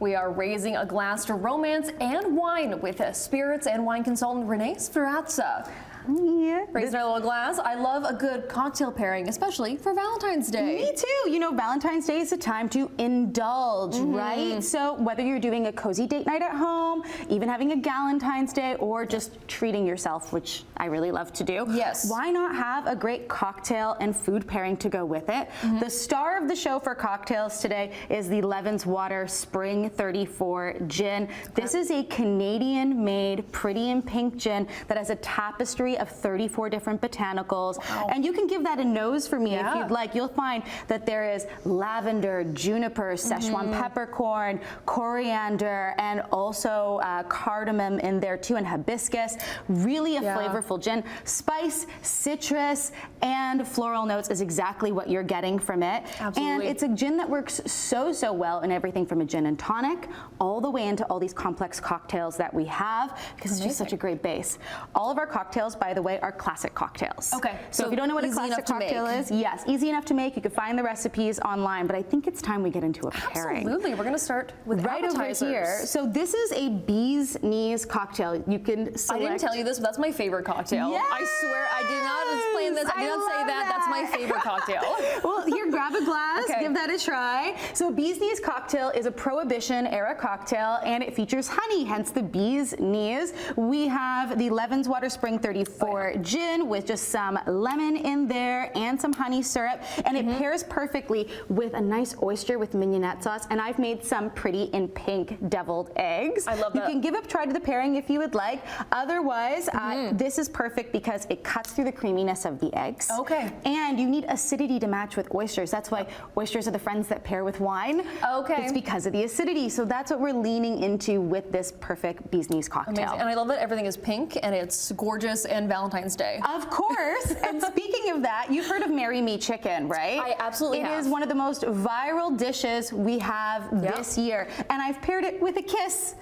We are raising a glass to romance and wine with spirits and wine consultant Renée Sferrazza. Yeah. Raising our little glass. I love a good cocktail pairing, especially for Valentine's Day. Me too. You know, Valentine's Day is a time to indulge, right? So whether you're doing a cozy date night at home, even having a Galentine's Day, or just treating yourself, which I really love to do. Yes. Why not have a great cocktail and food pairing to go with it? The star of the show for cocktails today is the Levenswater Spring 34 gin. This is a Canadian-made pretty in pink gin that has a tapestry of 34 different botanicals. Wow. And you can give that a nose for me if you'd like. You'll find that there is lavender, juniper, Szechuan peppercorn, coriander, and also cardamom in there too, and hibiscus. Really a flavorful gin. Spice, citrus, and floral notes is exactly what you're getting from it. Absolutely. And it's a gin that works so well in everything from a gin and tonic all the way into all these complex cocktails that we have, because it's just such a great base. All of our cocktails, by the way, are classic cocktails. Okay. So if you don't know what a classic cocktail is, yes, easy enough to make. You can find the recipes online, but I think it's time we get into a pairing. Absolutely. We're going to start with Right appetizers. over here. So this is a bee's knees cocktail. You can select. I didn't tell you this, but that's my favorite cocktail. Yes! I swear I did not explain this. I did not say that. That's my favorite cocktail. Well, here, grab a glass, Okay. give that a try. So bee's knees cocktail is a Prohibition era cocktail, and it features honey, hence the bee's knees. We have the Levenswater Spring 34 gin with just some lemon in there and some honey syrup, and it pairs perfectly with a nice oyster with mignonette sauce, and I've made some pretty in pink deviled eggs. I love that. You can give a try to the pairing if you would like. Otherwise, this is perfect because it cuts through the creaminess of the eggs. Okay. And you need acidity to match with oysters. That's why oysters are the friends that pair with wine. Okay. It's because of the acidity. So that's what we're leaning into with this perfect bee's knees cocktail. Amazing. And I love that everything is pink and it's gorgeous and Valentine's Day. Of course. And speaking of that, you've heard of Marry Me Chicken, right? I absolutely have. It is one of the most viral dishes we have this year. And I've paired it with a kiss.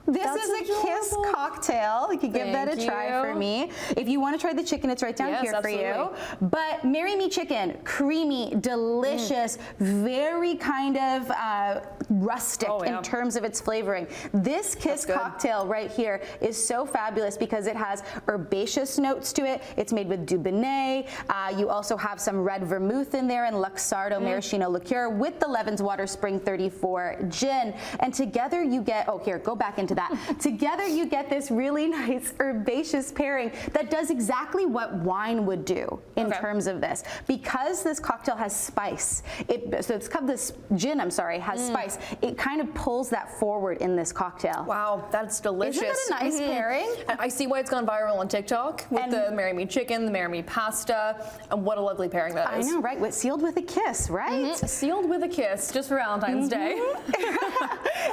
This is a kiss cocktail. You can give that a try for me. If you want to try the chicken, it's right down here for you. But Marry Me Chicken, creamy, delicious, very kind of rustic in terms of its flavoring. This kiss cocktail right here is so fabulous because it has herbaceous notes to it. It's made with Dubonnet. You also have some red vermouth in there and Luxardo maraschino liqueur with the Levenswater Spring 34 gin. And together you get, oh here, go back into that. Together you get this really nice herbaceous pairing that does exactly what wine would do in terms of this. Because this cocktail has spice, this gin, I'm sorry, has spice, it kind of pulls that forward in this cocktail. Wow, that's delicious. Isn't that a nice pairing? I see why it's gone viral on TikTok with the Marry Me Chicken, the Marry Me Pasta, and what a lovely pairing that is. I know, right? Sealed with a kiss, right? Sealed with a kiss, just for Valentine's Day.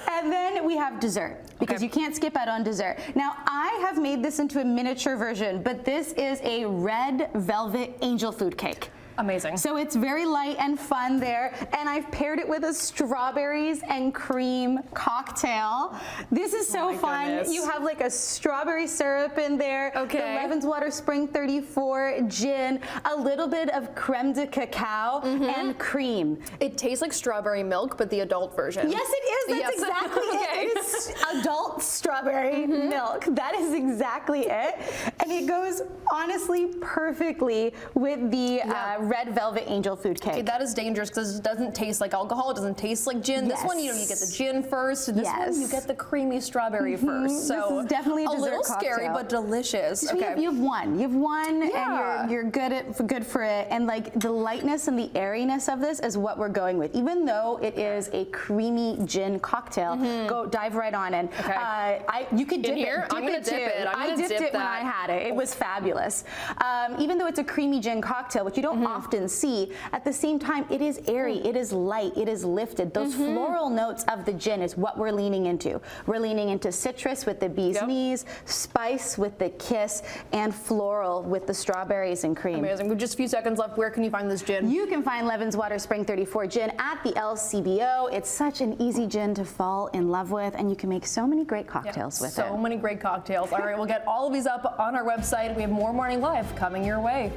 And then we have dessert, because you can't skip out on dessert. Now, I have made this into a miniature version, but this is a red velvet angel food cake. Amazing. So it's very light and fun there, and I've paired it with a strawberries and cream cocktail. This is so fun. Goodness. You have like a strawberry syrup in there, the Levenswater Spring 34 gin, a little bit of creme de cacao, and cream. It tastes like strawberry milk, but the adult version. Yes, it is. That's exactly it. It is adult strawberry milk. That is exactly it. And it goes honestly perfectly with the red velvet angel food cake. Okay, that is dangerous because it doesn't taste like alcohol. It doesn't taste like gin. This one, you get the gin first. This one, you get the creamy strawberry first. So this is definitely a dessert little cocktail. scary, but delicious. So you have one. You have one, and you're good for it. And like the lightness and the airiness of this is what we're going with. Even though it is a creamy gin cocktail, go dive right on in. You could dip here? it. I'm gonna dip it. I dipped it when I had it. It was fabulous. Even though it's a creamy gin cocktail, which you don't often see, at the same time, it is airy, it is light, it is lifted. Those floral notes of the gin is what we're leaning into. We're leaning into citrus with the bee's knees, spice with the kiss, and floral with the strawberries and cream. Amazing. We've just a few seconds left. Where can you find this gin? You can find Levenswater Spring 34 gin at the LCBO. It's such an easy gin to fall in love with, and you can make so many great cocktails with it. So many great cocktails. All right, we'll get all of these up on our website. We have more Morning Live coming your way.